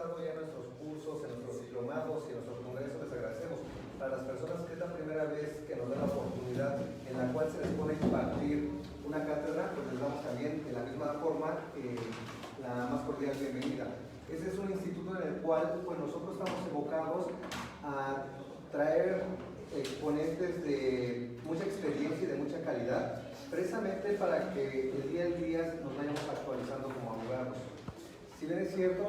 estado ya en nuestros cursos, en nuestros diplomados y en nuestros congresos, les agradecemos. Para las personas que es la primera vez que nos dan la oportunidad en la cual se les puede impartir una cátedra, pues les damos también de la misma forma la más cordial bienvenida. Ese es un instituto en el cual pues, nosotros estamos evocados a traer exponentes de mucha experiencia y de mucha calidad, precisamente para que el día nos vayamos actualizando como abogados. Si bien es cierto,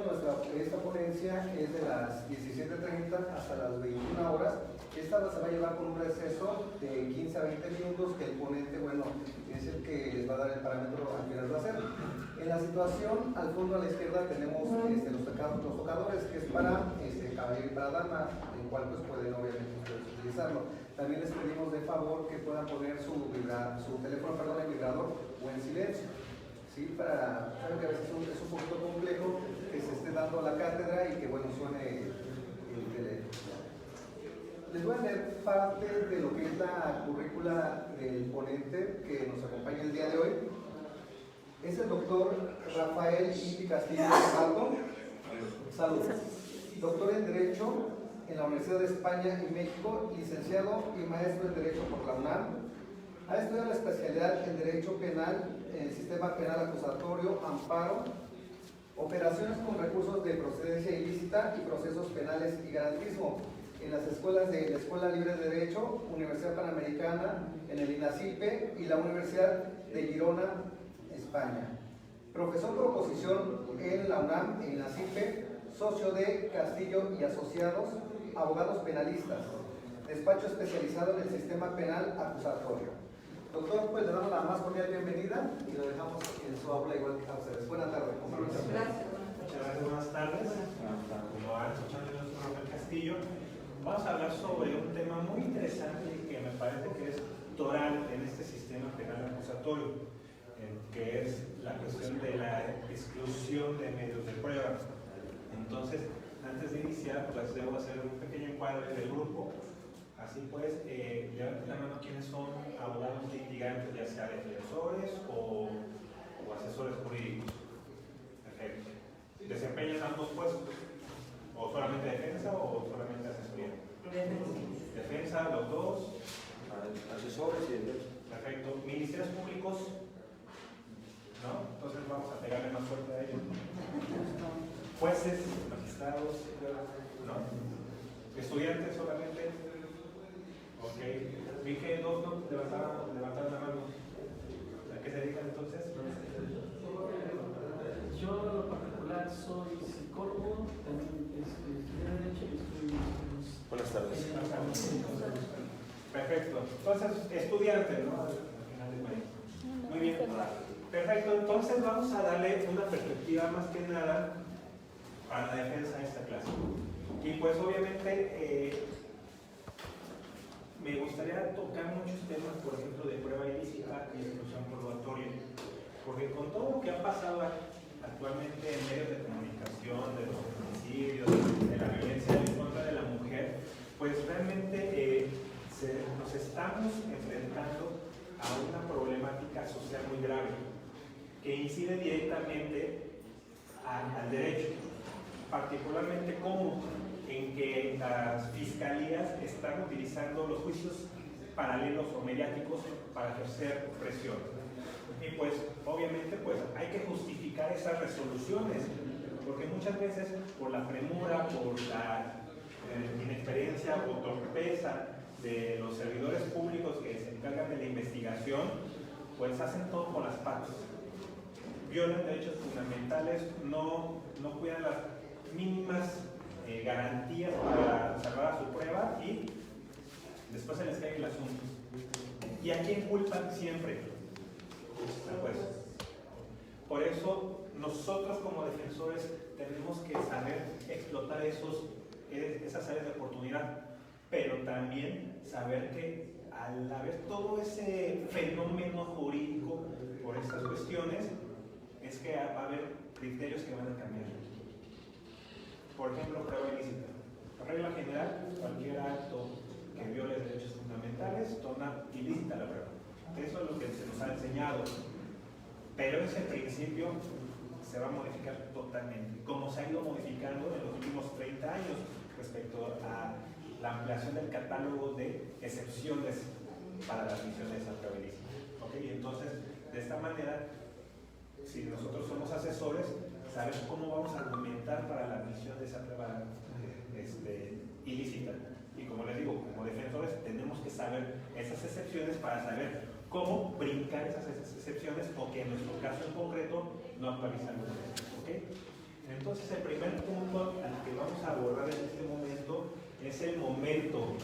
esta ponencia es de las 17:30 hasta las 21 horas. Esta se va a llevar con un receso de 15 a 20 minutos que el ponente, bueno, es el que les va a dar el parámetro a quienes va a hacer. En la situación, al fondo a la izquierda tenemos los tocadores, que es para caballero y para dama, el cual pues pueden obviamente ustedes utilizarlo. También les pedimos de favor que puedan poner su teléfono en vibrador o en silencio. ¿Sí? Saben que a veces es un poquito complejo que se esté dando la cátedra y que bueno suene el teléfono. Les voy a leer parte de lo que es la currícula del ponente que nos acompaña el día de hoy. Es el doctor Rafael Inti Castillo Saldo. Salud. Doctor en Derecho en la Universidad de España y México, licenciado y maestro en Derecho por la UNAM. Ha estudiado la especialidad en Derecho Penal, en el Sistema Penal Acusatorio, Amparo, operaciones con recursos de procedencia ilícita y procesos penales y garantismo en las escuelas de la Escuela Libre de Derecho, Universidad Panamericana, en el INACIPE y la Universidad de Girona, España. Profesor por oposición en la UNAM, en INACIPE, socio de Castillo y Asociados, abogados penalistas, despacho especializado en el sistema penal acusatorio. Doctor, pues le damos la más cordial bienvenida y lo dejamos en su aula igual que a ustedes. Buenas tardes. Gracias. Muchas gracias, buenas tardes. Como han escuchado, yo soy Rafael Castillo. Vamos a hablar sobre un tema muy interesante que me parece que es toral en este sistema penal acusatorio, que es la cuestión de la exclusión de medios de prueba. Entonces, antes de iniciar, pues debo hacer un pequeño encuadre del grupo. Así pues, levanten la mano quienes son abogados litigantes, ya sea defensores o asesores jurídicos. Perfecto. ¿Desempeñan ambos puestos? ¿O solamente defensa o solamente asesoría? Defensa, los dos. Asesores y defensa. Perfecto. ¿Ministerios públicos? ¿No? Entonces vamos a pegarle más fuerte a ellos. ¿Jueces, magistrados? ¿No? ¿Estudiantes solamente? Ok. Vi que dos no levantaron la mano. ¿A qué se dedican entonces? Yo en lo particular soy psicólogo, también estudié Derecho y estoy... Buenas tardes. Perfecto. Entonces, estudiante, ¿no? Muy bien. Perfecto. Entonces vamos a darle una perspectiva más que nada a la defensa de esta clase. Y pues obviamente me gustaría tocar muchos temas, por ejemplo, de prueba ilícita y exclusión probatoria. Porque con todo lo que ha pasado actualmente en medios de comunicación, de los homicidios, de la violencia en contra de la mujer, pues realmente nos estamos enfrentando a una problemática social muy grave que incide directamente al derecho, particularmente como en que las fiscalías están utilizando los juicios paralelos o mediáticos para ejercer presión. Y pues obviamente pues hay que justificar esas resoluciones, porque muchas veces por la premura, por la inexperiencia o torpeza de los servidores públicos que se encargan de la investigación, pues hacen todo con las patas. Violan derechos fundamentales, no cuidan las mínimas garantías para salvar a su prueba y después se les cae el asunto. ¿Y a quién culpan siempre? Al juez. Por eso nosotros como defensores tenemos que saber explotar esas áreas de oportunidad, pero también saber que al haber todo ese fenómeno jurídico por estas cuestiones, es que va a haber criterios que van a cambiar. Por ejemplo, prueba ilícita. Por regla general, cualquier acto que viole derechos fundamentales torna ilícita la prueba. Eso es lo que se nos ha enseñado. Pero ese principio se va a modificar totalmente, como se ha ido modificando en los últimos 30 años respecto a la ampliación del catálogo de excepciones para las misiones antiaberísimas. ¿Okay? Y entonces, de esta manera, si nosotros somos asesores, sabemos cómo vamos a argumentar para la admisión de esa prueba ilícita. Y como les digo, como defensores tenemos que saber esas excepciones para saber cómo brincar esas excepciones o que en nuestro caso en concreto no actualizan los derechos. ¿Okay? Entonces el primer punto al que vamos a abordar en este momento es el momento.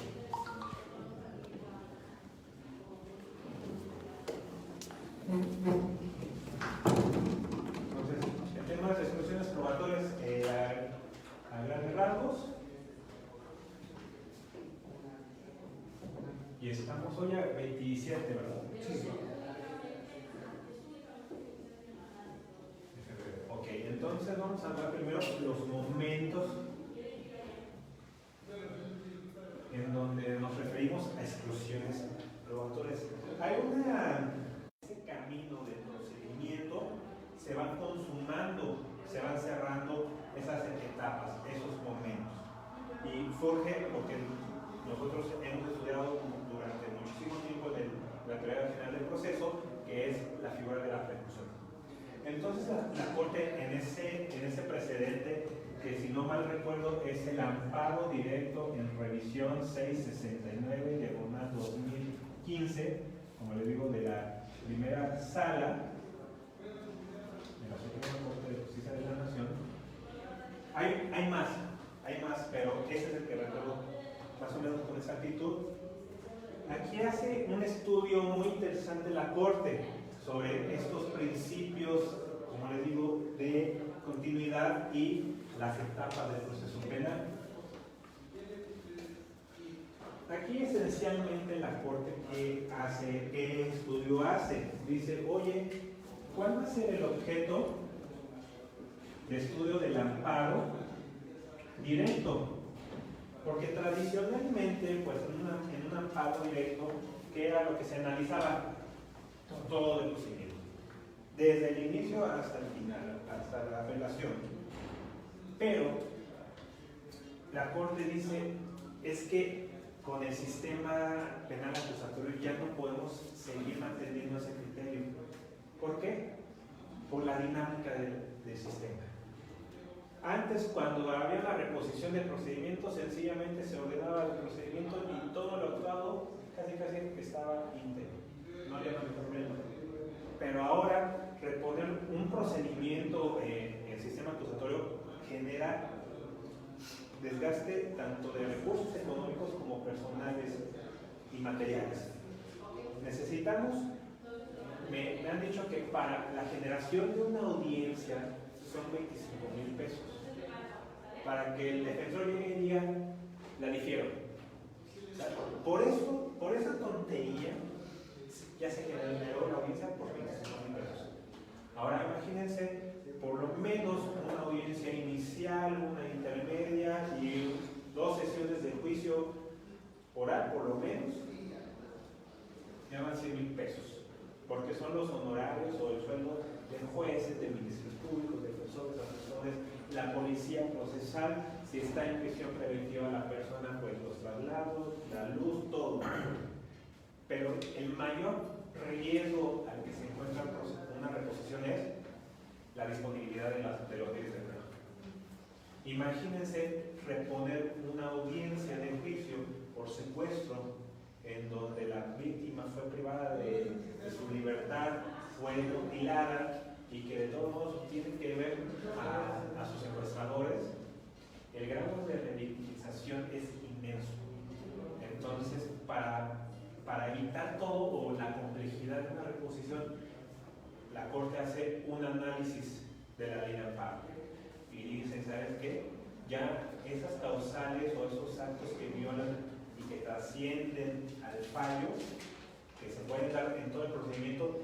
Entonces, el tema de resoluciones probatorias a grandes rasgos. Y estamos hoy a 27, ¿verdad? Sí. Ok, entonces vamos a hablar primero los momentos en donde nos referimos a exclusiones probatorias. Hay ese camino de procedimiento, se van consumando, se van cerrando esas etapas, esos momentos. Y surge lo que nosotros hemos estudiado durante muchísimo tiempo en la teoría general del proceso, que es la figura de la preclusión. Entonces la Corte en ese precedente, que si no mal recuerdo es el amparo directo en revisión 669 diagonal 2015, como les digo, de la primera sala de la Suprema Corte de Justicia de la Nación. Hay más, pero ese es el que recuerdo más o menos con exactitud. Aquí hace un estudio muy interesante la Corte sobre estos principios, como les digo, de continuidad y las etapas del proceso penal. Aquí esencialmente la Corte ¿qué estudio hace? Dice, oye, ¿cuál va a ser el objeto de estudio del amparo directo? Porque tradicionalmente, pues en un amparo directo, ¿qué era lo que se analizaba? Todo el procedimiento, desde el inicio hasta el final, hasta la apelación. Pero la Corte dice, es que con el sistema penal acusatorio ya no podemos seguir manteniendo ese criterio. ¿Por qué? Por la dinámica del sistema. Antes, cuando había la reposición del procedimiento, sencillamente se ordenaba el procedimiento y todo lo actuado casi estaba íntegro. No había mayor problema. Pero ahora, reponer un procedimiento en el sistema acusatorio genera desgaste tanto de recursos económicos como personales y materiales. Necesitamos, me han dicho que para la generación de una audiencia son 25,000 pesos. Para que el defensor llegue y diga, la difiero. O sea, por esa tontería, ya se generó la audiencia por 25,000 pesos. Ahora imagínense, por lo menos una audiencia inicial, una intermedia y 2 sesiones de juicio oral, por lo menos, ya van 100,000 pesos. Porque son los honorarios o el sueldo de jueces, de ministerios públicos, defensores, asesores, la policía procesal, si está en prisión preventiva la persona, pues los traslados, la luz, todo. Pero el mayor riesgo al que se encuentra una reposición es la disponibilidad de los medios de trabajo. Imagínense reponer una audiencia de juicio por secuestro en donde la víctima fue privada de su libertad, fue mutilada y que de todos modos tienen que ver a sus secuestradores. El grado de revictimización es inmenso. Entonces, para evitar todo o la complejidad de una reposición, la Corte hace un análisis de la ley de amparo y dice, ¿sabes qué? Ya esas causales o esos actos que violan y que trascienden al fallo, que se pueden dar en todo el procedimiento,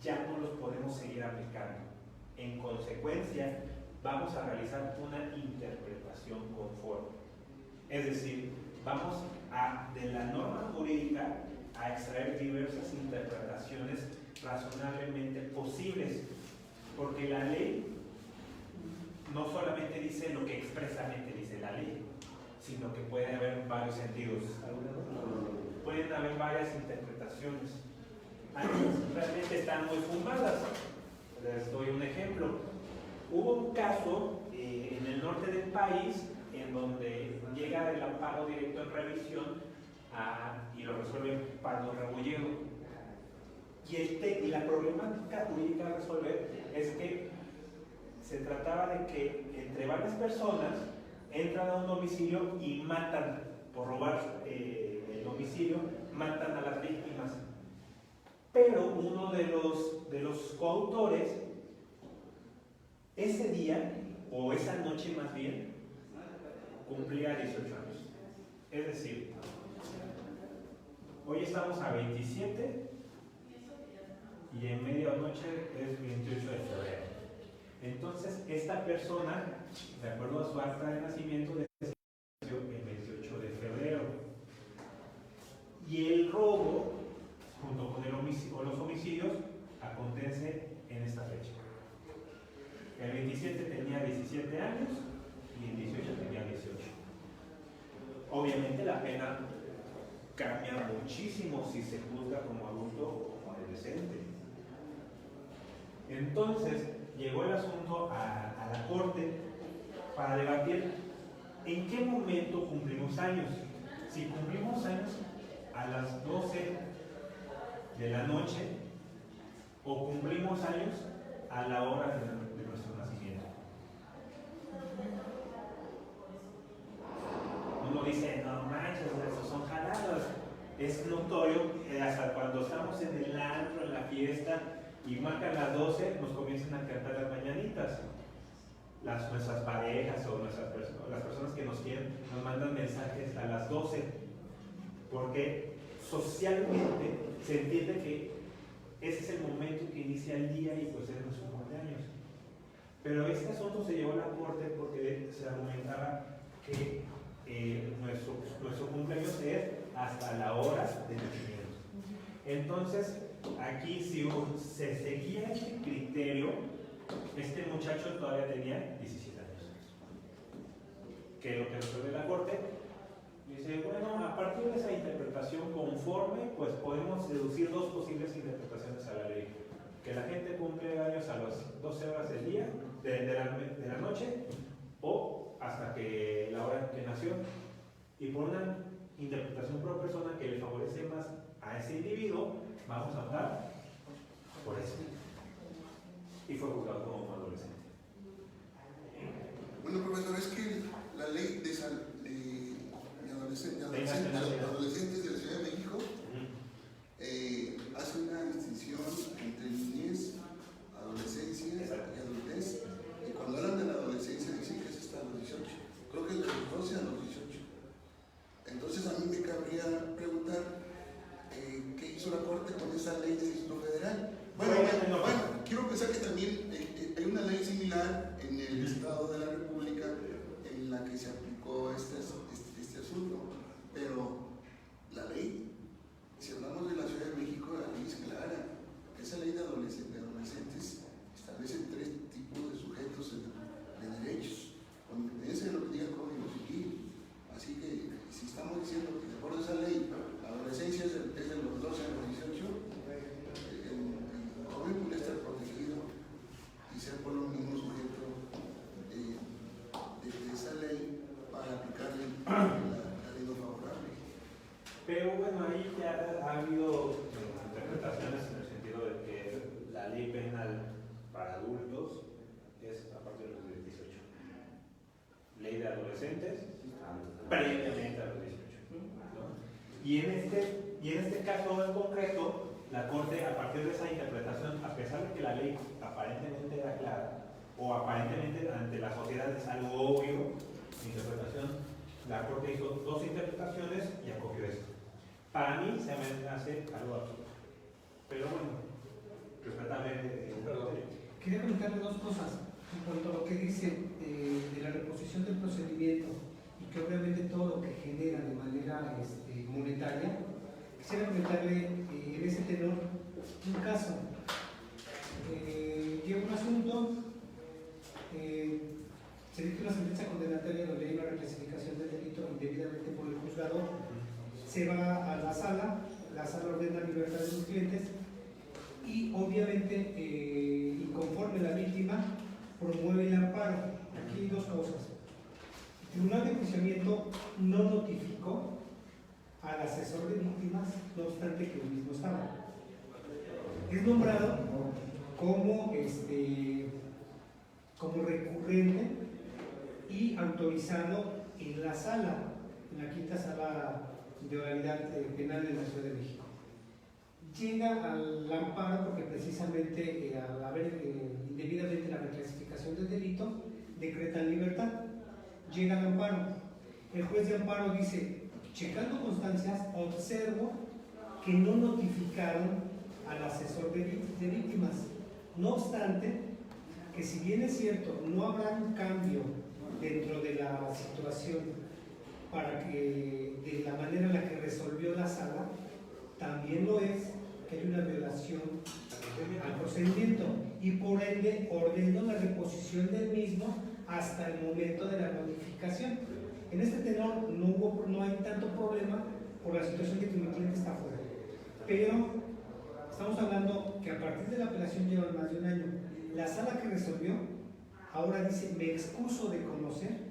ya no los podemos seguir aplicando. En consecuencia, vamos a realizar una interpretación conforme. Es decir, vamos de la norma jurídica a extraer diversas interpretaciones razonablemente posibles, porque la ley no solamente dice lo que expresamente dice la ley, sino que puede haber varios sentidos. Pueden haber varias interpretaciones. Algunas realmente están muy fundadas. Les doy un ejemplo. Hubo un caso en el norte del país en donde llega el amparo directo en revisión y lo resuelve Pardo Rebolledo. Y la problemática jurídica a resolver es que se trataba de que entre varias personas entran a un domicilio y matan, por robar el domicilio, matan a las víctimas. Pero uno de los coautores, ese día, o esa noche más bien, cumplía 18 años. Es decir, hoy estamos a 27 y en medianoche es 28 de febrero. Entonces, esta persona, de acuerdo a su acta de nacimiento, nació el 28 de febrero. Y el robo, junto con los homicidios, acontece en esta fecha. El 27 tenía 17 años y el 18 tenía 18. Obviamente la pena cambia muchísimo si se juzga como adulto o como adolescente. Entonces, llegó el asunto a la corte para debatir en qué momento cumplimos años. Si cumplimos años a las 12 de la noche o cumplimos años a la hora de nuestro nacimiento. Uno dice, no manches, esos son jaladas. Es notorio que hasta cuando estamos en el antro, en la fiesta, y marcan las 12, nos comienzan a cantar las mañanitas. Nuestras parejas o las personas que nos quieren nos mandan mensajes a las 12, porque socialmente se entiende que ese es el momento que inicia el día y pues es nuestro cumpleaños. Pero este asunto se llevó a la corte porque se argumentaba que nuestro cumpleaños es hasta la hora de nacimiento. Entonces, aquí si se seguía este criterio, este muchacho todavía tenía 17 años. ¿Qué es lo que resuelve la corte? Dice, bueno, a partir de esa interpretación conforme, pues podemos deducir dos posibles interpretaciones a la ley. Que la gente cumple años a las 12 horas del día, de la noche, o hasta que la hora que nació. Y por una interpretación por persona que le favorece más a ese individuo, vamos a optar por eso. Y fue juzgado como adolescente. Bueno, profesor, es que la ley de adolescentes de la Ciudad de México hace una distinción entre niñez, adolescencia y adultez. Y cuando hablan de la adolescencia dicen que es hasta los 18. Creo que es de los 12 a los 18. Entonces a mí me cabría preguntar qué hizo la Corte con esa ley del Distrito Federal. Bueno, quiero pensar que también hay una ley similar en el Estado de la República en la que se aplicó este asunto, pero la ley, si hablamos de la Ciudad de México, la ley es clara. Esa ley de adolescentes establece 3 tipos de sujetos de derechos, con independencia de lo que diga el Código Civil. Así que si estamos diciendo que de acuerdo a esa ley, la adolescencia es de los 12 a los 18, el joven puede estar protegido y ser por lo mismo sujeto de esa ley para aplicarle la ley no favorable. Pero bueno, ahí ya ha habido interpretaciones en el sentido de que la ley penal para adultos es a partir de los 18. Ley de adolescentes, previamente a los 18. ¿No? Y en este caso en concreto, la Corte, a partir de esa interpretación, a pesar de que la ley aparentemente era clara, o aparentemente ante la sociedad es algo obvio, la interpretación, la Corte hizo 2 interpretaciones y acogió esto. Para mí se me hace algo absurdo. Pero bueno, respetable. Quería comentarle 2 cosas en cuanto a lo que dice de la reposición del procedimiento y que obviamente todo lo que genera de manera monetaria. Quisiera comentarle en ese tenor un caso. Lleva un asunto se dicta una sentencia condenatoria donde hay una reclasificación del delito indebidamente por el juzgador, se va a la sala ordena libertad de los clientes y obviamente y conforme la víctima promueve el amparo. Aquí hay dos cosas. El Tribunal de Enjuiciamiento no notificó al asesor de víctimas, no obstante que él mismo estaba. Es nombrado como recurrente y autorizado en la sala, en la quinta sala de oralidad penal de la Ciudad de México. Llega al amparo porque precisamente al haber indebidamente la reclasificación del delito, decretan libertad. Llega al amparo. El juez de amparo dice, checando constancias, observo que no notificaron al asesor de víctimas. No obstante, que si bien es cierto, no habrá un cambio dentro de la situación para que de la manera en la que resolvió la sala, también lo es que hay una violación al procedimiento y por ende ordeno la reposición del mismo hasta el momento de la notificación. En este tenor no hay tanto problema por la situación de que mi cliente está fuera, pero estamos hablando que a partir de la apelación lleva más de un año. La sala que resolvió ahora dice, me excuso de conocer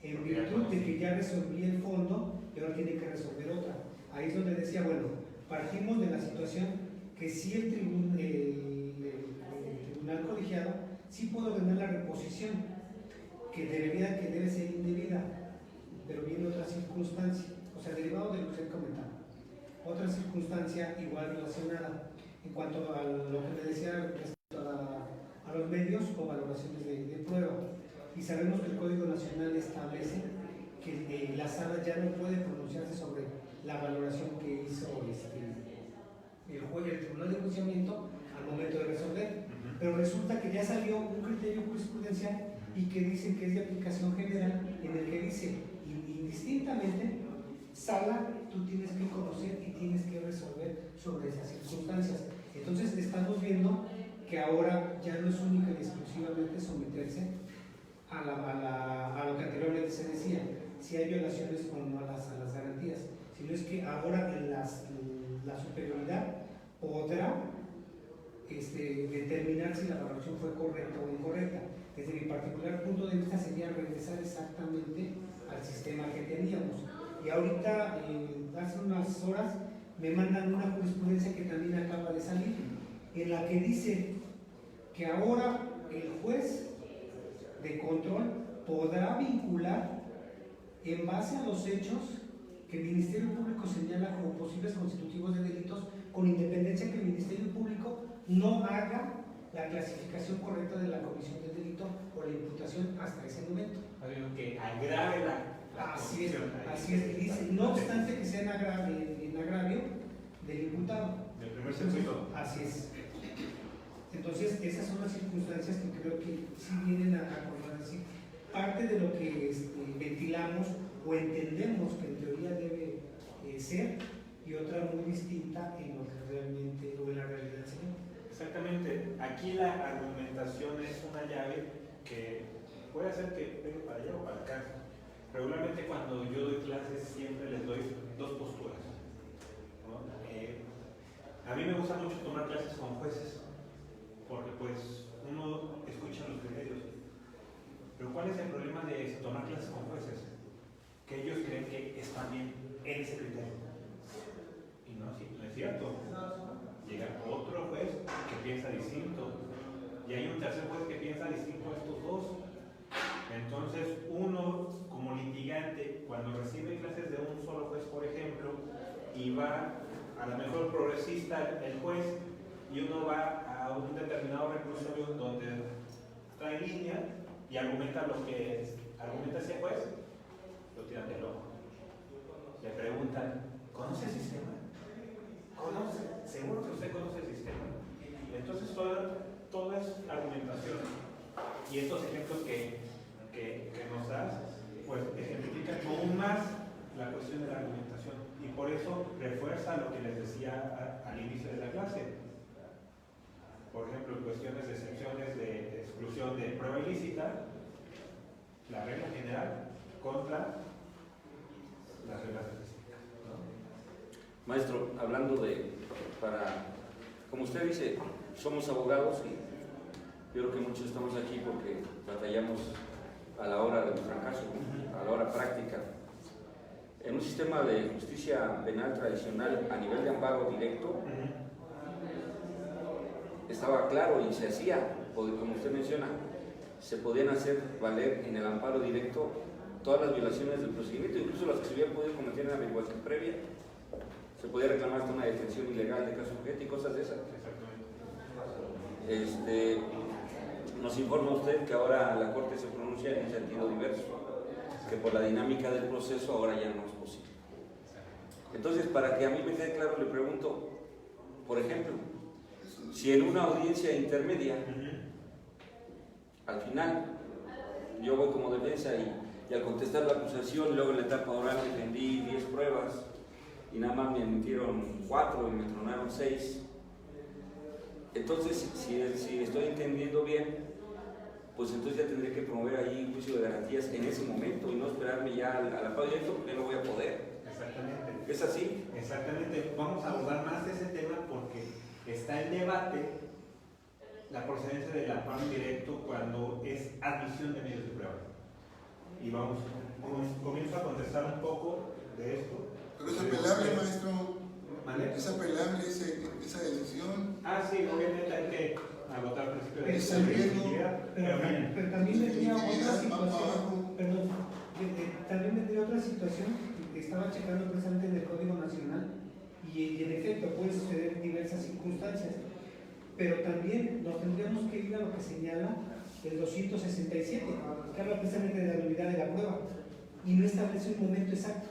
en virtud de que ya resolví el fondo y ahora tiene que resolver otra. Ahí es donde decía, bueno, partimos de la situación que sí el tribunal colegiado sí puede ordenar la reposición, que debe ser indebida, pero viene otra circunstancia, o sea, derivado de lo que usted comentaba. Otra circunstancia igual relacionada en cuanto a lo que me decía respecto a los medios o valoraciones de prueba. Y sabemos que el Código Nacional establece que la sala ya no puede pronunciarse sobre la valoración que hizo el juez del Tribunal de Enjuiciamiento al momento de resolver. Pero resulta que ya salió un criterio jurisprudencial y que dice que es de aplicación general, en el que dice indistintamente, sala, tú tienes que conocer y tienes que resolver sobre esas circunstancias. Entonces estamos viendo que ahora ya no es única y exclusivamente someterse a lo que anteriormente se decía, si hay violaciones o no a las garantías, sino es que ahora la superioridad podrá determinar si la valoración fue correcta o incorrecta. Desde mi particular punto de vista sería regresar exactamente al sistema que teníamos. Y ahorita, hace unas horas, me mandan una jurisprudencia que también acaba de salir, en la que dice que ahora el juez de control podrá vincular en base a los hechos que el Ministerio Público señala como posibles constitutivos de delitos, con independencia que el Ministerio Público no haga la clasificación correcta de la comisión del delito o la imputación hasta ese momento. Que agrave la así es, condición. así es, dice, no obstante que sea en agravio del imputado. Del primer circuito. Así es. Entonces, esas son las circunstancias que creo que sí vienen a contradecir parte de lo que ventilamos o entendemos que en teoría debe ser, y otra muy distinta en lo que realmente o en la realidad se ve. Exactamente. Aquí la argumentación es una llave que puede hacer que venga para allá o para acá. Regularmente cuando yo doy clases siempre les doy dos posturas, ¿no? A mí me gusta mucho tomar clases con jueces, porque pues uno escucha los criterios. Pero ¿cuál es el problema de tomar clases con jueces? Que ellos creen que están bien en ese criterio. Y no, sí, no es cierto. Llega otro juez que piensa distinto. Y hay un tercer juez que piensa distinto a estos dos. Entonces uno, como litigante, cuando recibe clases de un solo juez, por ejemplo, y va a la mejor progresista el juez, y uno va a un determinado reclusorio donde está en línea y argumenta lo que argumenta ese juez, lo tiran de loco. Le preguntan, ¿conoce el sistema? ¿Conoce? ¿Seguro que usted conoce el sistema? Entonces todo es argumentación. Y estos ejemplos que nos das, pues ejemplifican aún más la cuestión de la argumentación. Y por eso refuerza lo que les decía al inicio de la clase. Por ejemplo, en cuestiones de excepciones de exclusión de prueba ilícita, la regla general contra las reglas específicas, ¿no? Maestro, hablando como usted dice, somos abogados y yo creo que muchos estamos aquí porque batallamos a la hora de nuestro caso, a la hora práctica. En un sistema de justicia penal tradicional a nivel de amparo directo, estaba claro y se hacía, como usted menciona, se podían hacer valer en el amparo directo todas las violaciones del procedimiento, incluso las que se hubieran podido cometer en averiguación previa. Se podía reclamar hasta una detención ilegal de caso objeto y cosas de esas. Nos informa usted que ahora la Corte se pronuncia en un sentido diverso, que por la dinámica del proceso ahora ya no es posible. Entonces, para que a mí me quede claro, le pregunto, por ejemplo, si en una audiencia intermedia, al final, yo voy como defensa y al contestar la acusación, luego en la etapa oral defendí 10 pruebas y nada más me emitieron 4 y me tronaron 6. Entonces, si estoy entendiendo bien, pues entonces ya tendré que promover ahí un juicio de garantías en ese momento y no esperarme ya al amparo directo porque no voy a poder. Exactamente. ¿Es así? Exactamente. Vamos a abordar más ese tema porque está en debate la procedencia del amparo directo cuando es admisión de medios de prueba. Y comienzo a contestar un poco de esto. Pero es apelable, maestro. ¿Vale? Es apelable esa decisión. Ah, sí, obviamente hay que agotar el principio de Es el riesgo, Pero también vendría otra situación, perdón, también vendría otra situación que estaba checando precisamente en el Código Nacional y en efecto puede suceder en diversas circunstancias, pero también nos tendríamos que ir a lo que señala el 267, que habla precisamente de la nulidad de la prueba y no establece un momento exacto.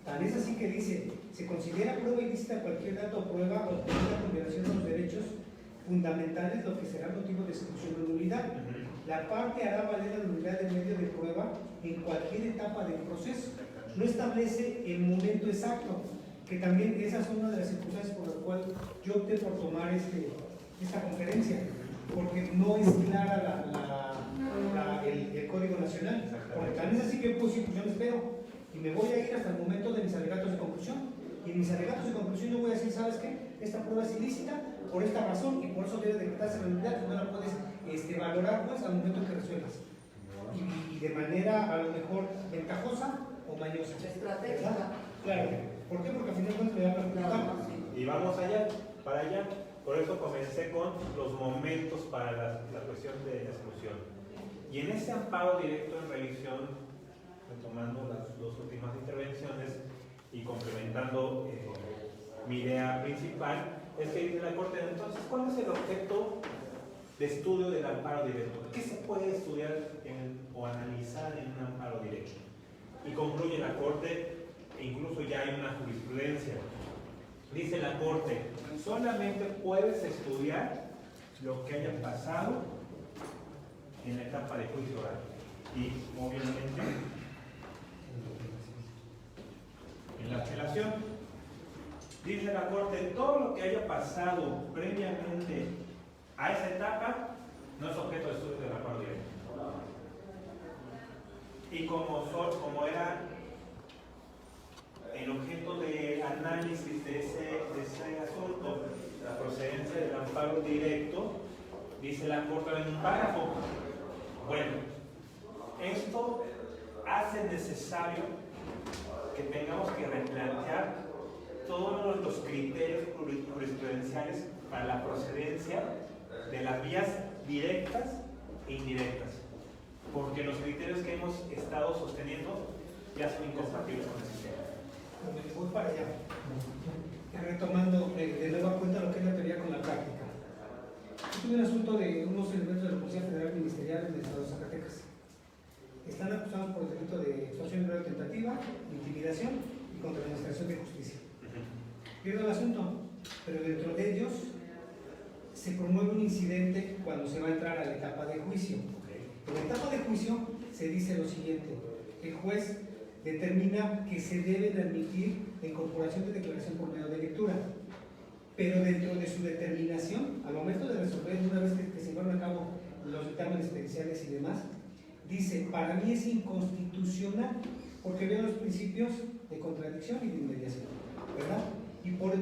Tal es así que dice, se considera prueba ilícita cualquier dato o prueba obtenida con violación de los derechos fundamentales, lo que será motivo de exclusión o nulidad. La parte hará valer la nulidad del medio de prueba en cualquier etapa del proceso. No establece el momento exacto, que también esa es una de las circunstancias por las cuales yo opté por tomar esta conferencia, porque no es clara el Código Nacional. Porque también es así que pues, yo me espero y me voy a ir hasta el momento de mis alegatos de conclusión. Y en mis alegatos de conclusión yo voy a decir, ¿sabes qué? Esta prueba es ilícita por esta razón y por eso debe decretarse la nulidad, y no la puedes valorar pues al momento que resuelvas. Y de manera a lo mejor ventajosa o mañosa. Estratégica. Claro. ¿Por qué? Porque al final cuentas me va a perjudicar. Y vamos para allá. Por eso comencé con los momentos para la cuestión de la exclusión. Y en ese amparo directo en revisión, retomando las dos últimas intervenciones y complementando mi idea principal, es que dice la Corte, entonces, ¿cuál es el objeto de estudio del amparo directo? ¿Qué se puede estudiar o analizar en un amparo directo? Y concluye la Corte, e incluso ya hay una jurisprudencia. Dice la Corte, solamente puedes estudiar lo que haya pasado en la etapa de juicio oral. Y obviamente en la apelación. Dice la Corte, todo lo que haya pasado previamente a esa etapa no es objeto de estudio del amparo directo. Y como era el objeto de análisis de ese asunto, la procedencia del amparo directo, dice la Corte en un párrafo. Bueno, esto hace necesario que tengamos que replantear todos los criterios jurisprudenciales para la procedencia de las vías directas e indirectas, porque los criterios que hemos estado sosteniendo ya son incompatibles con el sistema. Voy para allá. Retomando de nueva cuenta lo que es la teoría con la práctica. Este es un asunto de unos elementos de la Policía Federal Ministerial del Estado de Zacatecas. Están acusados por el delito de extorsión grave tentativa, intimidación y contra la administración de justicia. Pierdo el asunto, pero dentro de ellos se promueve un incidente cuando se va a entrar a la etapa de juicio. En la etapa de juicio se dice lo siguiente: el juez determina que se deben admitir la incorporación de declaración por medio de lectura, pero dentro de su determinación, al momento de resolver, una vez que se llevaron a cabo los dictámenes periciales y demás, dice, para mí es inconstitucional, porque veo los principios de contradicción y de inmediación, ¿verdad?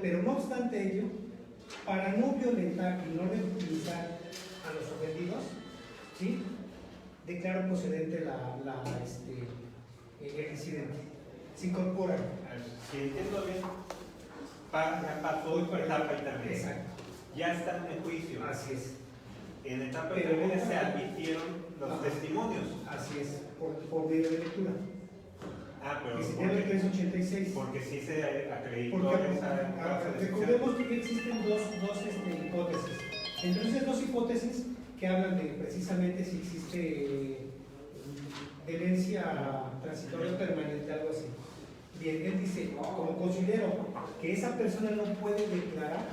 Pero no obstante ello, para no violentar y no revictimizar a los ofendidos, ¿sí?, declaro procedente el incidente. Se incorpora. Si entiendo bien, ya pasó etapa intermedia. Exacto. Ya están en juicio. Así es. En etapa intermedia se admitieron los testimonios. Así es, por medio de lectura. Pero Y se llama el 386. porque sí se acreditó Porque esa recordemos que existen dos hipótesis. Entonces, dos hipótesis que hablan de precisamente si existe violencia transitoria permanente, algo así. Bien, él dice, como considero que esa persona no puede declarar,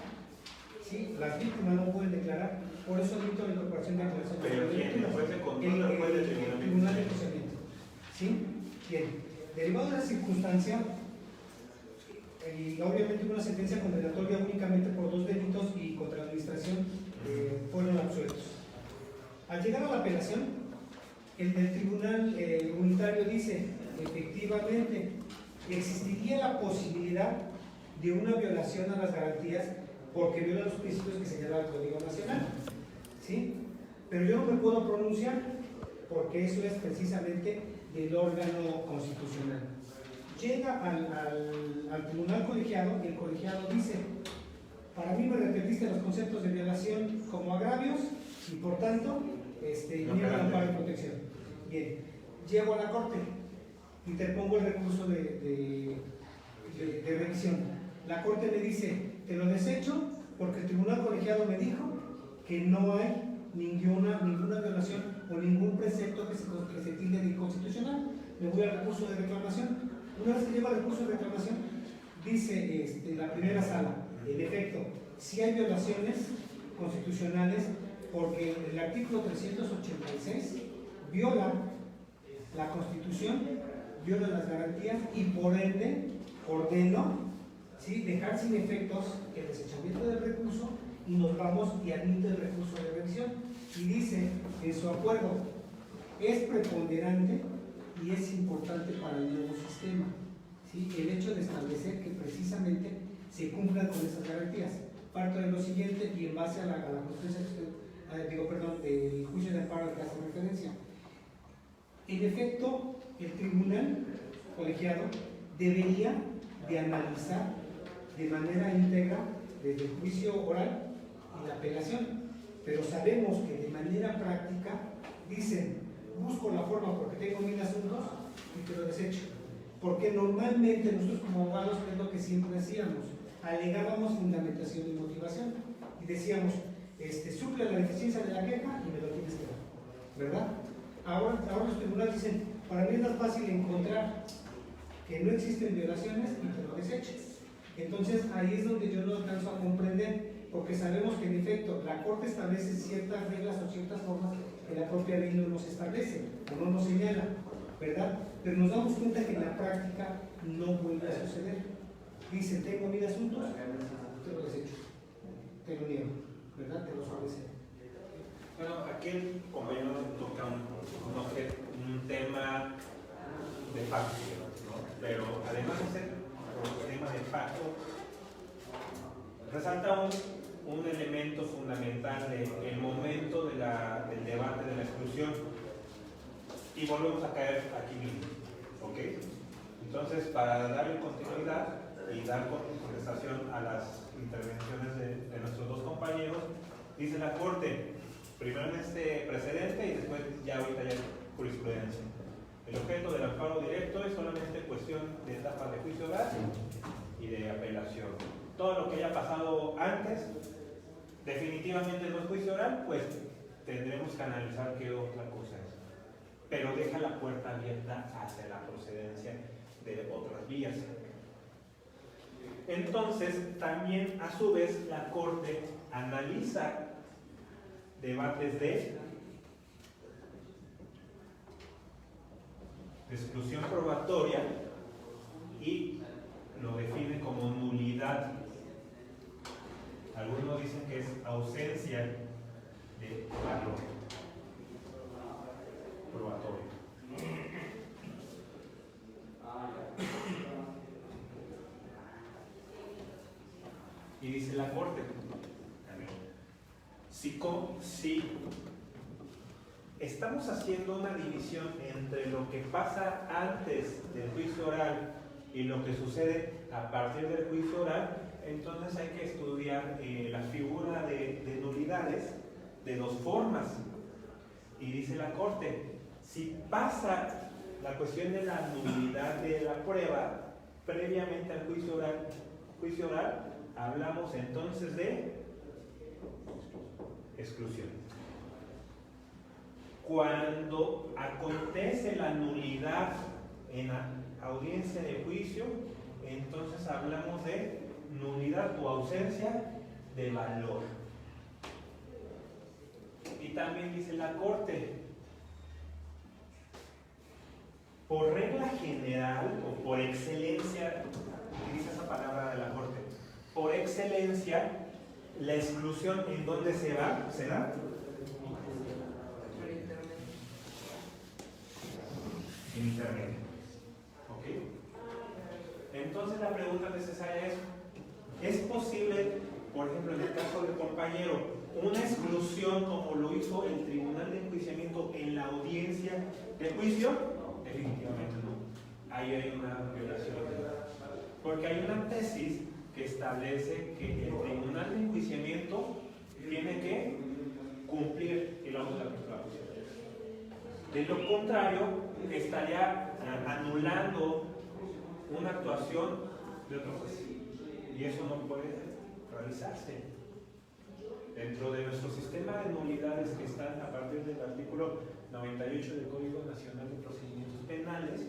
¿sí?, las víctimas no pueden declarar, por eso admito la incorporación de declaración. ¿Pero quién? ¿El juez de control o el juez de tribunal? El tribunal de procedimiento. ¿Sí? Bien. Derivado de la circunstancia, y obviamente una sentencia condenatoria únicamente por 2 delitos y contra la administración fueron absueltos. Al llegar a la apelación, el del tribunal unitario dice, efectivamente, existiría la posibilidad de una violación a las garantías porque viola los principios que señala el Código Nacional, ¿sí? Pero yo no me puedo pronunciar porque eso es precisamente del órgano constitucional. Llega al tribunal colegiado y el colegiado dice, para mí me repetiste los conceptos de violación como agravios y por tanto niego el amparo de protección. Bien, llego a la corte, interpongo el recurso de revisión. La corte me dice, te lo desecho porque el tribunal colegiado me dijo que no hay ninguna violación o ningún precepto que se tilde de inconstitucional. Me voy al recurso de reclamación. Una vez que llego al recurso de reclamación, dice la primera sala, en efecto, si hay violaciones constitucionales porque el artículo 386 viola la Constitución, viola las garantías y por ende ordeno, ¿sí?, dejar sin efectos el desechamiento del recurso y nos vamos y admite el recurso de revisión. Y dice en su acuerdo, es preponderante y es importante para el nuevo sistema, ¿sí?, el hecho de establecer que precisamente se cumplan con esas garantías. Parto de lo siguiente y en base a la constitución del juicio de amparo al que hace referencia. En efecto, el tribunal colegiado debería de analizar de manera íntegra desde el juicio oral y la apelación, pero sabemos que de manera práctica dicen, busco la forma porque tengo 1000 asuntos y te lo desecho, porque normalmente nosotros como abogados es lo que siempre hacíamos, alegábamos fundamentación y motivación y decíamos, suple la deficiencia de la queja y me lo tienes que dar, ¿verdad? Ahora los tribunales dicen, para mí es más fácil encontrar que no existen violaciones y te lo deseches. Entonces ahí es donde yo no alcanzo a comprender, porque sabemos que en efecto la Corte establece ciertas reglas o ciertas formas que la propia ley no nos establece o no nos señala, ¿verdad? Pero nos damos cuenta que en la práctica no vuelve a suceder. Dicen, tengo 1000 asuntos, te lo desecho, te lo niego, ¿verdad? Te lo suavece. Bueno, aquí el compañero toca un tema de pacto, ¿no? Pero además de ser un tema de pacto, resalta un elemento fundamental del momento del debate de la exclusión y volvemos a caer aquí mismo, ¿ok? Entonces, para darle continuidad y dar contestación a las intervenciones de nuestros dos compañeros, dice la Corte, primero en este precedente y después ya ahorita ya jurisprudencia. El objeto del amparo directo es solamente cuestión de etapa de juicio oral y de apelación. Todo lo que haya pasado antes, definitivamente no es juicio oral, pues tendremos que analizar qué otra cosa es. Pero deja la puerta abierta hacia la procedencia de otras vías. Entonces, también a su vez la Corte analiza debates de exclusión probatoria y lo define como nulidad. Algunos dicen que es ausencia de valor probatorio. Y dice la Corte, si estamos haciendo una división entre lo que pasa antes del juicio oral y lo que sucede a partir del juicio oral, entonces hay que estudiar la figura de nulidades de dos formas. Y dice la Corte, si pasa la cuestión de la nulidad de la prueba previamente al juicio oral, hablamos entonces de exclusión. Cuando acontece la nulidad en la audiencia de juicio, entonces hablamos de nulidad o ausencia de valor. Y también dice la Corte, por regla general o por excelencia, utiliza esa palabra de la Corte, por excelencia, la exclusión ¿en dónde se da? En internet. ¿Ok? Entonces la pregunta necesaria ¿es posible, por ejemplo, en el caso del compañero, una exclusión como lo hizo el Tribunal de Enjuiciamiento en la audiencia de juicio? Definitivamente no. Ahí hay una violación. Porque hay una tesis que establece que el Tribunal de Enjuiciamiento tiene que cumplir el auto de la clausura. De lo contrario, estaría anulando una actuación de otro juez. Y eso no puede realizarse. Dentro de nuestro sistema de nulidades que están a partir del artículo 98 del Código Nacional de Procedimientos Penales,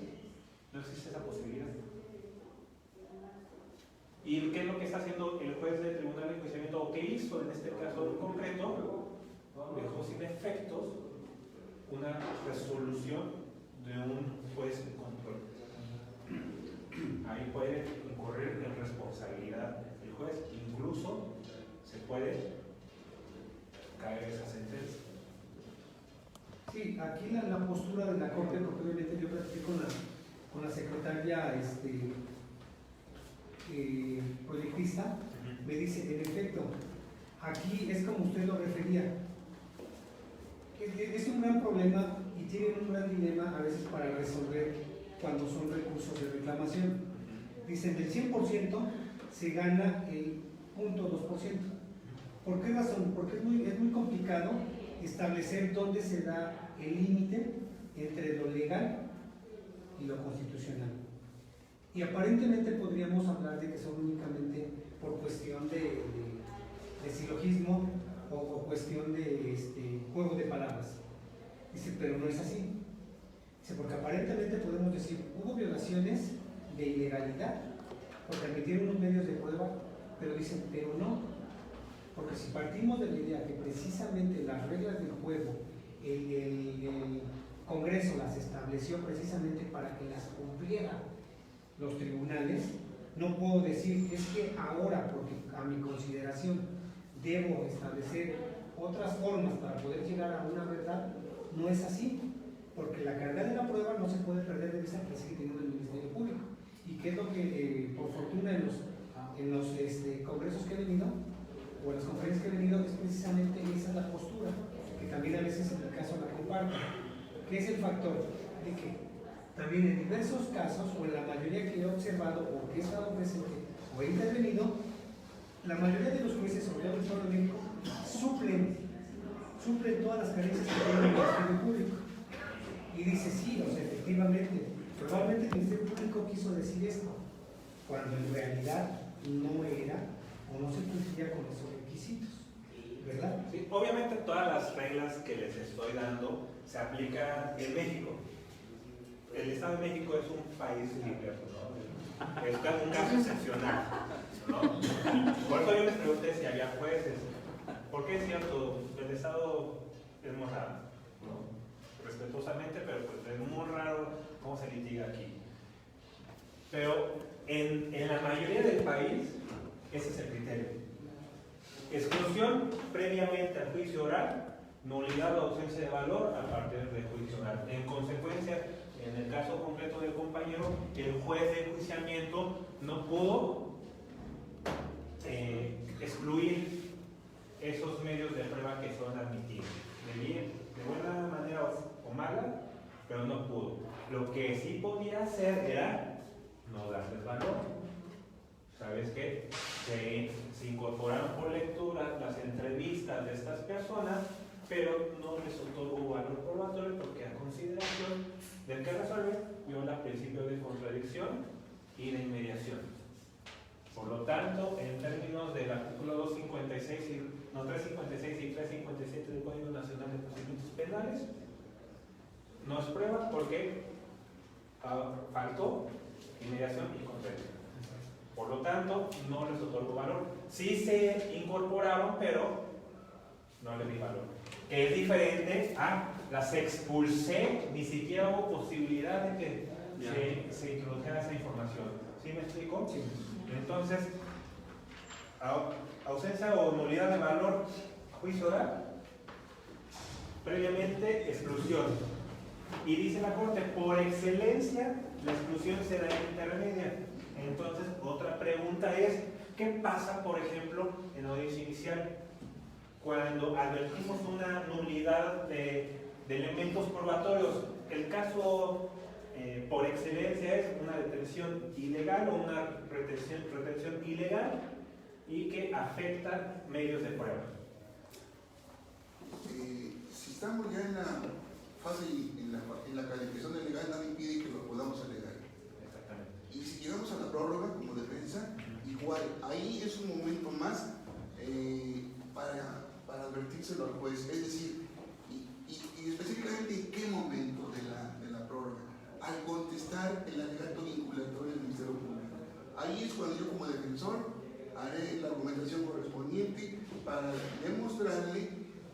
no existe esa posibilidad. ¿Y qué es lo que está haciendo el juez del Tribunal de Enjuiciamiento o qué hizo en este caso concreto? Dejó sin efectos una resolución de un juez de control. Ahí puede incurrir en responsabilidad el juez, incluso se puede caer esa sentencia. Sí, aquí la postura de la Corte, porque obviamente yo platiqué con la secretaria proyectista, me dice, en efecto, aquí es como usted lo refería, es un gran problema y tienen un gran dilema a veces para resolver cuando son recursos de reclamación. Dicen, del 100% se gana el 0.2%. ¿Por qué razón? Porque es muy complicado establecer dónde se da el límite entre lo legal y lo constitucional. Y aparentemente podríamos hablar de que son únicamente por cuestión de silogismo o cuestión de juego de palabras. Dice, pero no es así. Dice, porque aparentemente podemos decir, hubo violaciones de ilegalidad, porque admitieron unos medios de prueba, pero dicen, pero no. Porque si partimos de la idea que precisamente las reglas del juego, el Congreso las estableció precisamente para que las cumplieran los tribunales, no puedo decir, es que ahora, porque a mi consideración debo establecer otras formas para poder llegar a una verdad, no es así, porque la carga de la prueba no se puede perder de vista que sigue teniendo el Ministerio Público. Y que es lo que, por fortuna, en los congresos que he venido, o en las conferencias que he venido, es precisamente esa es la postura, que también a veces en el caso la comparto, que es el factor de que también en diversos casos, o en la mayoría que he observado, o que he estado presente, o he intervenido, la mayoría de los jueces, sobre todo el Estado de México, suplen todas las carencias que tiene el Ministerio Público. Y dice, sí, o sea, efectivamente, probablemente el Ministerio Público quiso decir esto, cuando en realidad no era, o no se cumplía con esos requisitos, ¿verdad? Sí, obviamente todas las reglas que les estoy dando se aplican en México. El Estado de México es un país libre, ¿no? Es un caso excepcional, ¿no? Por eso yo les pregunté si había jueces. Porque es cierto, el Estado es muy raro, ¿no? Respetuosamente, pero pues es muy raro cómo se litiga aquí. Pero en la mayoría del país, ese es el criterio. Exclusión previamente al juicio oral, nulidad o ausencia de valor a partir del juicio oral. En consecuencia, en el caso concreto del compañero, el juez de enjuiciamiento no pudo excluir esos medios de prueba que son admitidos. De buena manera o mala, pero no pudo. Lo que sí podía hacer era no darles valor. ¿Sabes qué? Se incorporaron por lectura las entrevistas de estas personas, pero no les otorgó valor probatorio porque a consideración del que resuelve viola el principio de contradicción y de inmediación. Por lo tanto, en términos del artículo 356 y 357 del Código Nacional de Procedimientos Penales, no es prueba porque faltó inmediación y contradicción. Por lo tanto, no les otorgó valor. Sí se incorporaron, pero no les di valor. Que es diferente a las expulsé, ni siquiera hubo posibilidad de que se introdujera esa información. ¿Sí me explico? Sí. Entonces, ausencia o nulidad de valor, juicio oral, previamente exclusión. Y dice la Corte, por excelencia, la exclusión será intermedia. Entonces, otra pregunta es, ¿qué pasa, por ejemplo, en la audiencia inicial? Cuando advertimos una nulidad de elementos probatorios. El caso por excelencia es una detención ilegal o una retención ilegal y que afecta medios de prueba. Si estamos ya en la fase, en la calificación de legal, nada impide que lo podamos alegar. Exactamente. Y si llegamos a la prórroga como defensa, igual, ahí es un momento más para advertírselo al juez, es decir, y específicamente en qué momento de la prórroga, al contestar el alegato vinculatorio del Ministerio Público. Ahí es cuando yo como defensor haré la argumentación correspondiente para demostrarle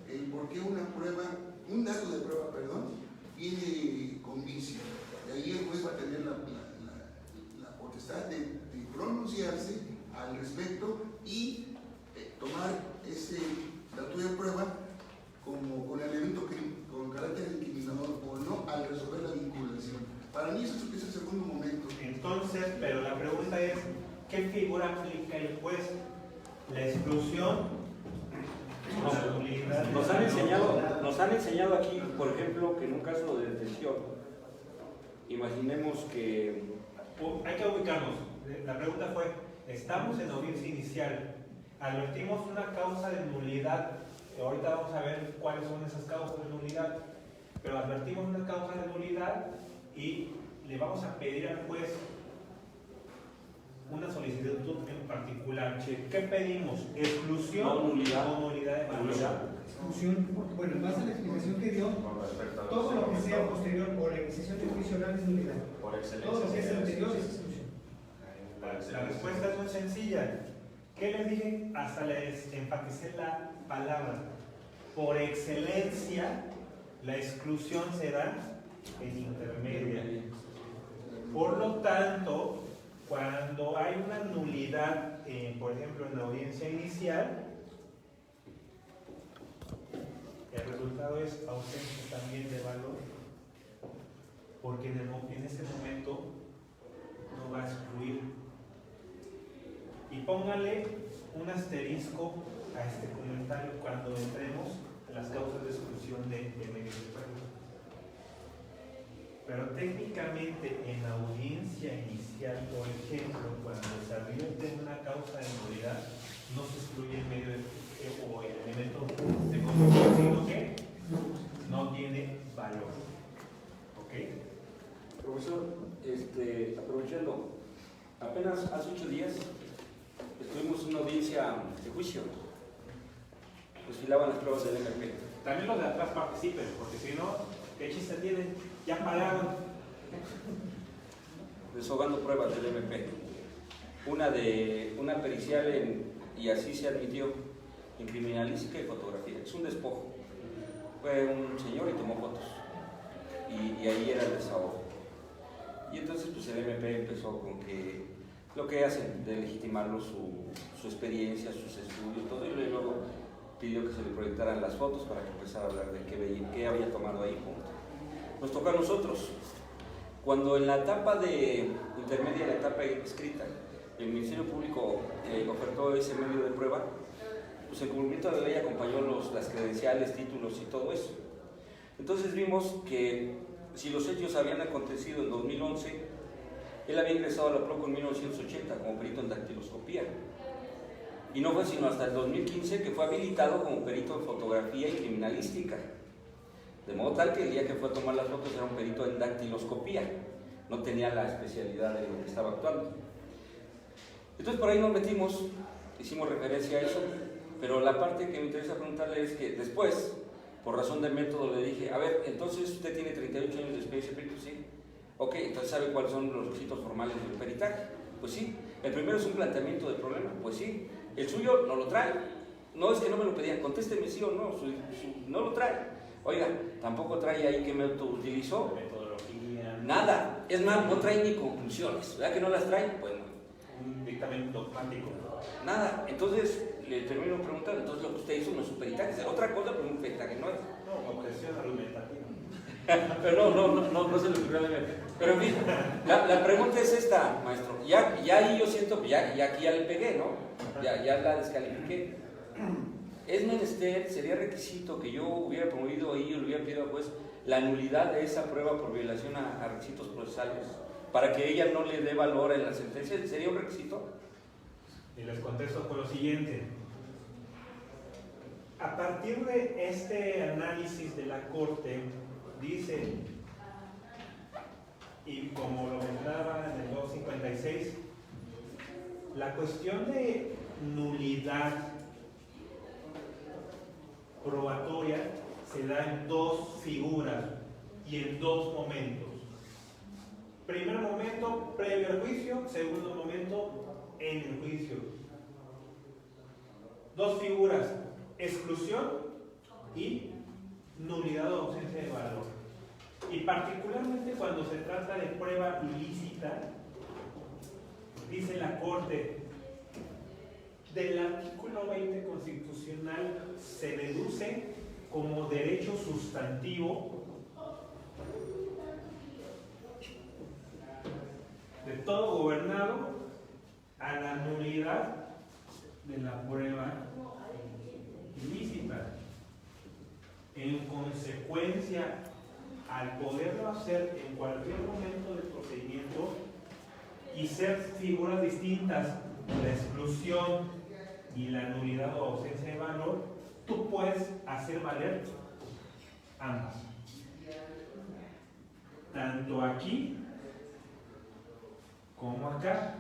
el por qué un dato de prueba, viene con vicio. De ahí el juez va a tener la potestad de pronunciarse al respecto y tomar ese dato de prueba con elemento con carácter incriminador o no al resolver la vinculación. Para mí eso es el segundo momento. Entonces, pero la pregunta es, ¿qué figura aplica el juez? ¿La exclusión? Nos han enseñado aquí, por ejemplo, que en un caso de detención, imaginemos que... Hay que ubicarnos. La pregunta fue, estamos en audiencia inicial, advertimos una causa de nulidad, ahorita vamos a ver cuáles son esas causas de nulidad, pero advertimos una causa de nulidad y le vamos a pedir al juez una solicitud en particular. ¿Qué pedimos? ¿Exclusión o nulidad de valor? Exclusión, bueno, en base a la explicación que dio, todo lo que sea posterior o la iniciación de juicio oral es nulidad. Por excelencia. Todo lo que es anterior es exclusión. La respuesta es muy sencilla. ¿Qué les dije? Hasta les enfaticé la palabra. Por excelencia, la exclusión será en intermedia. Por lo tanto, cuando hay una nulidad, por ejemplo, en la audiencia inicial, el resultado es ausencia también de valor, porque en ese momento no va a excluir. Y póngale un asterisco a este comentario cuando entremos en las causas de exclusión de medios de prueba. Pero técnicamente en la audiencia inicial, por ejemplo, cuando se advierte una causa de nulidad, no se excluye el medio o el elemento de construcción, sino que no tiene valor. ¿Ok? Profesor, aprovechando, apenas hace 8 días estuvimos en una audiencia de juicio. Desfilaban las pruebas del MP. También los de atrás participen, porque si no, ¿qué chiste tienen? Ya pagaron. Deshogando pruebas del MP. Una pericial y así se admitió en criminalística y fotografía. Es un despojo. Fue un señor y tomó fotos. Y ahí era el desahogo. Y entonces pues el MP empezó con que lo que hacen de legitimarlo su experiencia, sus estudios, todo, y luego pidió que se le proyectaran las fotos para que empezara a hablar de qué había tomado ahí. Punto. Nos toca a nosotros. Cuando en la etapa de intermedia, la etapa escrita, el Ministerio Público ofertó ese medio de prueba, pues el cumplimiento de la ley acompañó las credenciales, títulos y todo eso. Entonces vimos que si los hechos habían acontecido en 2011, él había ingresado a la PROCO en 1980 como perito en dactiloscopía. Y no fue sino hasta el 2015 que fue habilitado como perito en fotografía y criminalística. De modo tal que el día que fue a tomar las fotos era un perito en dactiloscopía. No tenía la especialidad de lo que estaba actuando. Entonces por ahí nos metimos, hicimos referencia a eso, pero la parte que me interesa preguntarle es que después, por razón de método, le dije, a ver, entonces usted tiene 38 años de experiencia perito, ¿sí? Ok, entonces ¿sabe cuáles son los requisitos formales del peritaje? Pues sí. El primero es un planteamiento del problema, pues sí. El suyo no lo trae. No es que no me lo pedían, contésteme sí o no, no lo trae. Oiga, tampoco trae ahí qué método utilizó. Metodología. Nada. Es más, no trae ni conclusiones. ¿Verdad que no las trae? Bueno. Un dictamen dogmático. Nada. Entonces le termino preguntando, entonces lo que usted hizo no es un peritaje, es otra cosa, pero un peritaje no es. No, objeción argumentativa. Pero no se lo ocurrió a ver. Pero en fin, la pregunta es esta, maestro. Ya ahí yo siento que ya aquí ya le pegué, ¿no? Ya la descalifiqué. Es menester, sería requisito que yo hubiera promovido ahí, o le hubiera pedido al juez la nulidad de esa prueba por violación a requisitos procesales, para que ella no le dé valor en la sentencia. ¿Sería un requisito? Y les contesto con lo siguiente. A partir de este análisis de la Corte, dice, y como lo mencionaba en el 256, la cuestión de nulidad probatoria se da en dos figuras y en dos momentos. Primer momento previo al juicio, segundo momento en el juicio. Dos figuras, exclusión y nulidad o ausencia de valor. Y particularmente cuando se trata de prueba ilícita, dice la Corte, del artículo 20 constitucional se deduce como derecho sustantivo de todo gobernado a la nulidad de la prueba ilícita. En consecuencia, al poderlo hacer en cualquier momento del procedimiento y ser figuras distintas, la exclusión y la nulidad o ausencia de valor, tú puedes hacer valer ambas. Tanto aquí como acá,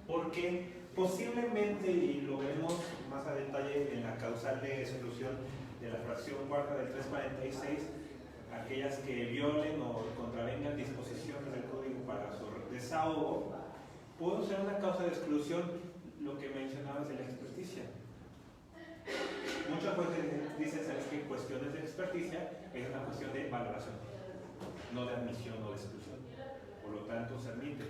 porque posiblemente, y lo veremos más a detalle en la causal de exclusión de la fracción cuarta del 346, aquellas que violen o contravengan disposiciones del código para su desahogo, puede ser una causa de exclusión lo que mencionabas de la experticia. Muchas veces dicen, ¿sabes qué? Cuestiones de experticia es una cuestión de valoración, no de admisión o de exclusión. Por lo tanto, se admite.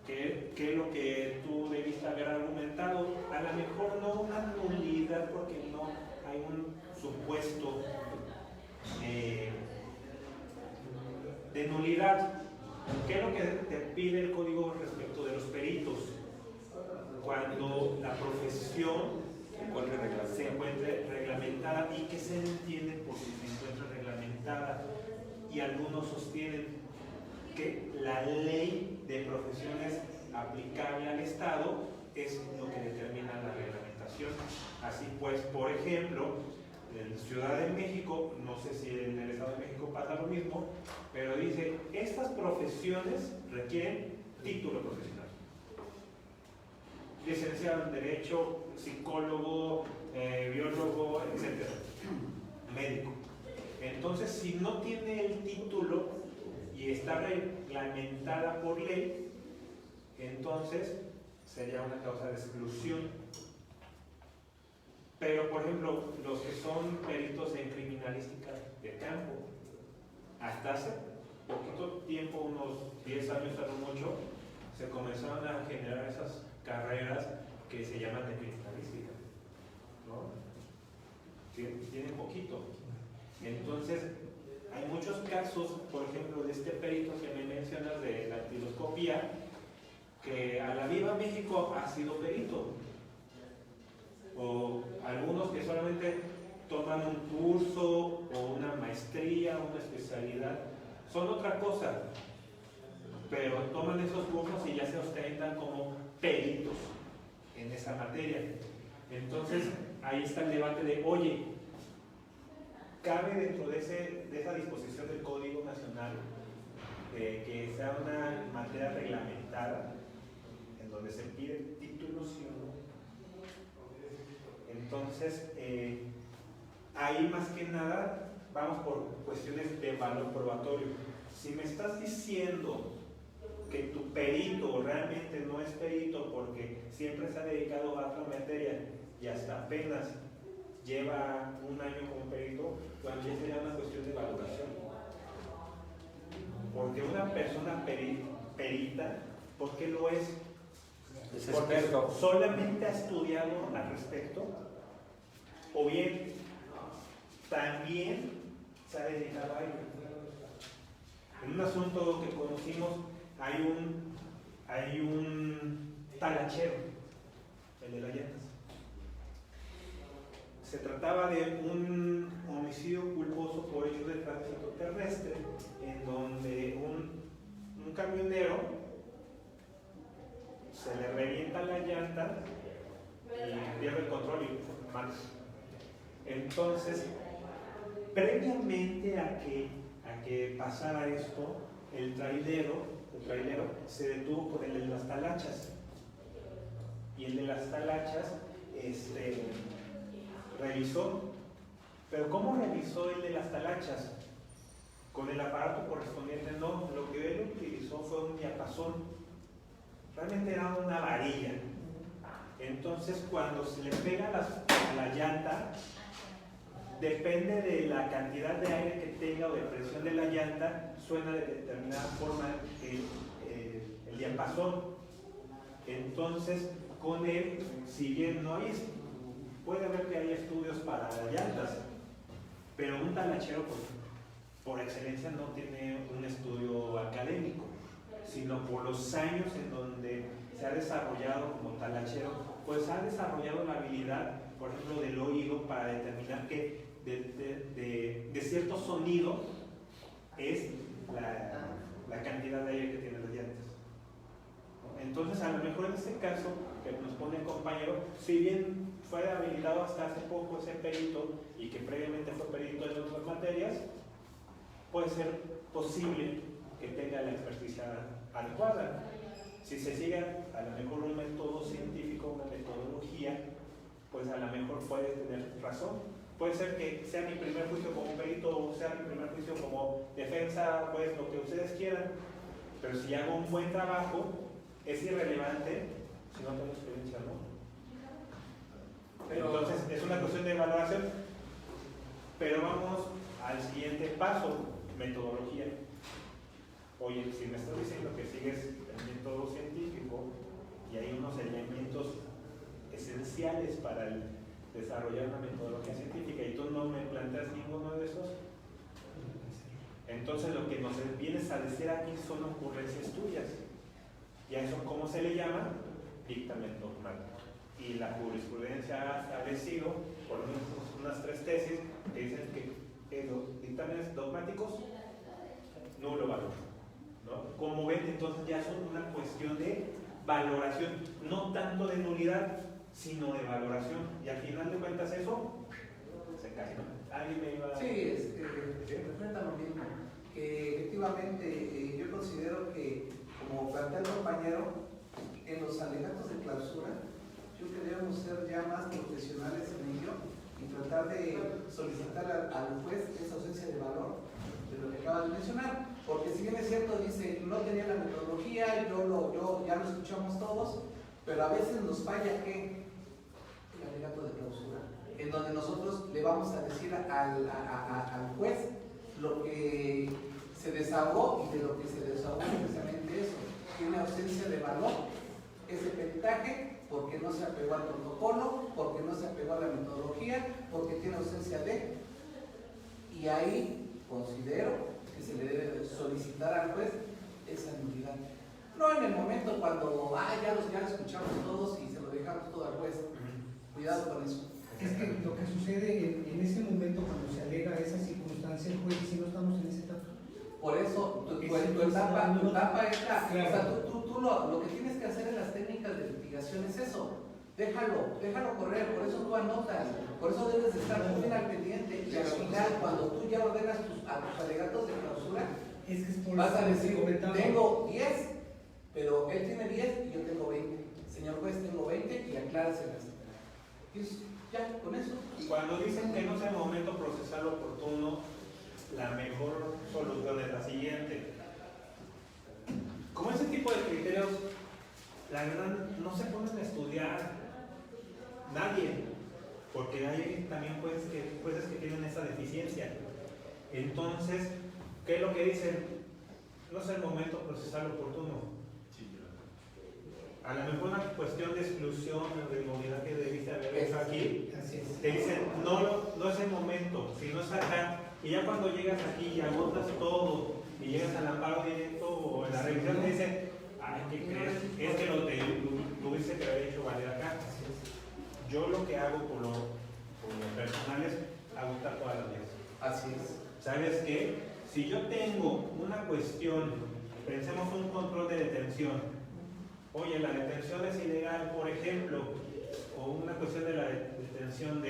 ¿Qué es lo que tú debiste haber argumentado? A lo mejor no una nulidad, porque no hay un supuesto de nulidad. ¿Qué es lo que te pide el código respecto de los peritos? Cuando la profesión se encuentre reglamentada, y que se entiende porque se encuentra reglamentada, y algunos sostienen que la ley de profesiones aplicable al Estado es lo que determina la reglamentación. Así pues, por ejemplo, en Ciudad de México, no sé si en el Estado de México pasa lo mismo, pero dice, estas profesiones requieren título profesional. Licenciado en Derecho, psicólogo, biólogo, etc. Médico. Entonces, si no tiene el título y está reglamentada por ley, entonces sería una causa de exclusión. Pero, por ejemplo, los que son peritos en criminalística de campo, hasta hace poquito tiempo, unos 10 años a lo mucho, se comenzaron a generar esas carreras que se llaman de criminalística, ¿no? Tienen poquito. Entonces, hay muchos casos, por ejemplo, de este perito que me mencionas de la dactiloscopía, que a lo incluso ha sido perito. O algunos que solamente toman un curso o una maestría, una especialidad, son otra cosa, pero toman esos cursos y ya se ostentan como peritos en esa materia. Entonces ahí está el debate de, oye, ¿cabe dentro de esa disposición del Código Nacional que sea una materia reglamentada en donde se pide títulos y no? Entonces, ahí más que nada vamos por cuestiones de valor probatorio. Si me estás diciendo que tu perito realmente no es perito porque siempre se ha dedicado a otra materia y hasta apenas lleva un año como perito, bueno, ya sería una cuestión de valoración. Porque una persona perita, ¿por qué lo es? Es Porque experto. solamente ha estudiado al respecto, o bien también se ha dedicado a ello. En un asunto que conocimos hay un talachero, el de las llantas. Se trataba de un homicidio culposo por hechos de tránsito terrestre, en donde un camionero se le revienta la llanta y pierde el control y mata. Entonces, previamente a que pasara esto, el trailero se detuvo con el de las talachas. Y el de las talachas revisó. Pero ¿cómo revisó el de las talachas? Con el aparato correspondiente no. Lo que él utilizó fue un diapasón. Realmente era una varilla. Entonces, cuando se le pega a la llanta, depende de la cantidad de aire que tenga o de presión de la llanta, suena de determinada forma el diapasón. Entonces, con él, si bien no hay, puede haber que haya estudios para las llantas, pero un talachero por excelencia no tiene un estudio académico, sino por los años en donde se ha desarrollado como talachero, pues ha desarrollado la habilidad, por ejemplo, del oído para determinar que de cierto sonido es la cantidad de aire que tienen las llantas. Entonces, a lo mejor en este caso que nos pone el compañero, si bien fue habilitado hasta hace poco ese perito y que previamente fue perito en otras materias, puede ser posible que tenga la experticia adecuada. Si se sigue a lo mejor un método científico, una metodología, pues a lo mejor puede tener razón. Puede ser que sea mi primer juicio como perito o sea mi primer juicio como defensa, pues lo que ustedes quieran, pero si hago un buen trabajo, es irrelevante si no tengo experiencia, ¿no? Entonces es una cuestión de evaluación, pero vamos al siguiente paso, metodología. Oye, si me estás diciendo que sigues el método científico y hay unos elementos esenciales para desarrollar una metodología científica y tú no me planteas ninguno de esos, entonces lo que nos vienes a decir aquí son ocurrencias tuyas. ¿Y a eso cómo se le llama? Dictamen dogmático. Y la jurisprudencia ha establecido, por lo menos unas 3 tesis, que dicen que los dictámenes dogmáticos, nulo valor, ¿no? Como ven, entonces ya son una cuestión de valoración, no tanto de nulidad, sino de valoración. Y al final de cuentas eso se cae, ¿no? ¿Alguien me iba a...? Sí, representa lo mismo. Que efectivamente yo considero que, como plantea el compañero, en los alegatos de clausura, yo creo que debemos ser ya más profesionales en ello y tratar de solicitar al juez esa ausencia de valor de lo que acabas de mencionar. Porque si bien es cierto, dice, no tenía la metodología, ya lo escuchamos todos, pero a veces nos falla ¿qué? El alegato de clausura, en donde nosotros le vamos a decir al juez lo que se desahogó, y de lo que se desahogó precisamente eso, tiene ausencia de valor ese peritaje porque no se apegó al protocolo, porque no se apegó a la metodología, porque tiene ausencia de, y ahí considero que se le debe solicitar al juez esa nulidad. No en el momento cuando, ya lo escuchamos todos y se lo dejamos todo al juez. Cuidado con eso. Es que lo que sucede en ese momento cuando se alega esa circunstancia, el juez, si no estamos en esa etapa. Por eso, tu etapa es la, o sea, tú lo que tienes que hacer en las técnicas de litigación es eso. Déjalo correr, por eso tú anotas, por eso debes de estar muy al pendiente y al final cuando tú ya ordenas a tus alegatos de clausura, Es que es por vas a eso que decir, comentaba. tengo 10, pero él tiene 10 y yo tengo 20. Señor juez, tengo 20 y acláraselas. Y ya, con eso. Cuando dicen que no es el momento procesal oportuno, la mejor solución es la siguiente. Como ese tipo de criterios, la verdad, no se ponen a estudiar nadie, porque hay también jueces que tienen esa deficiencia. Entonces, ¿qué es lo que dicen? No es el momento procesal oportuno. A lo mejor una cuestión de exclusión o de inmovilidad que debiste haber hecho aquí, te dicen, no es el momento, si no es acá, y ya cuando llegas aquí y agotas todo, y llegas al amparo directo o en la revisión te dicen, ay, ¿qué crees? Es que lo tuviste que haber hecho valer acá. Yo lo que hago por lo personal es agotar todas las veces. Así es. ¿Sabes qué? Si yo tengo una cuestión, pensemos un control de detención, oye, la detención es ilegal, por ejemplo, o una cuestión de la detención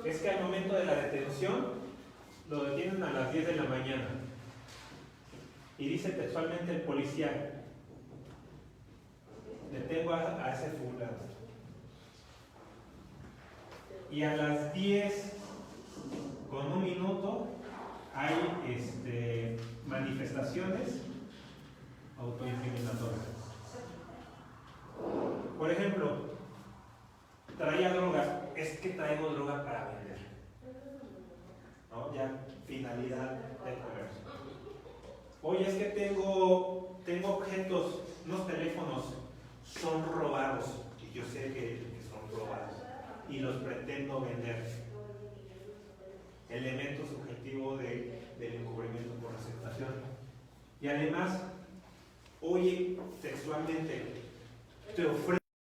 es que al momento de la detención lo detienen a las 10 de la mañana y dice textualmente el policía, detengo a ese fulano y a las 10 con un minuto hay manifestaciones autoincriminatorias. Por ejemplo, traía droga, es que traigo droga para vender, ¿no? Ya, finalidad de comercio. Oye, es que tengo objetos, unos teléfonos, son robados, y yo sé que son robados, y los pretendo vender. Elemento subjetivo del encubrimiento por aceptación. Y además, oye, textualmente, te ofrezco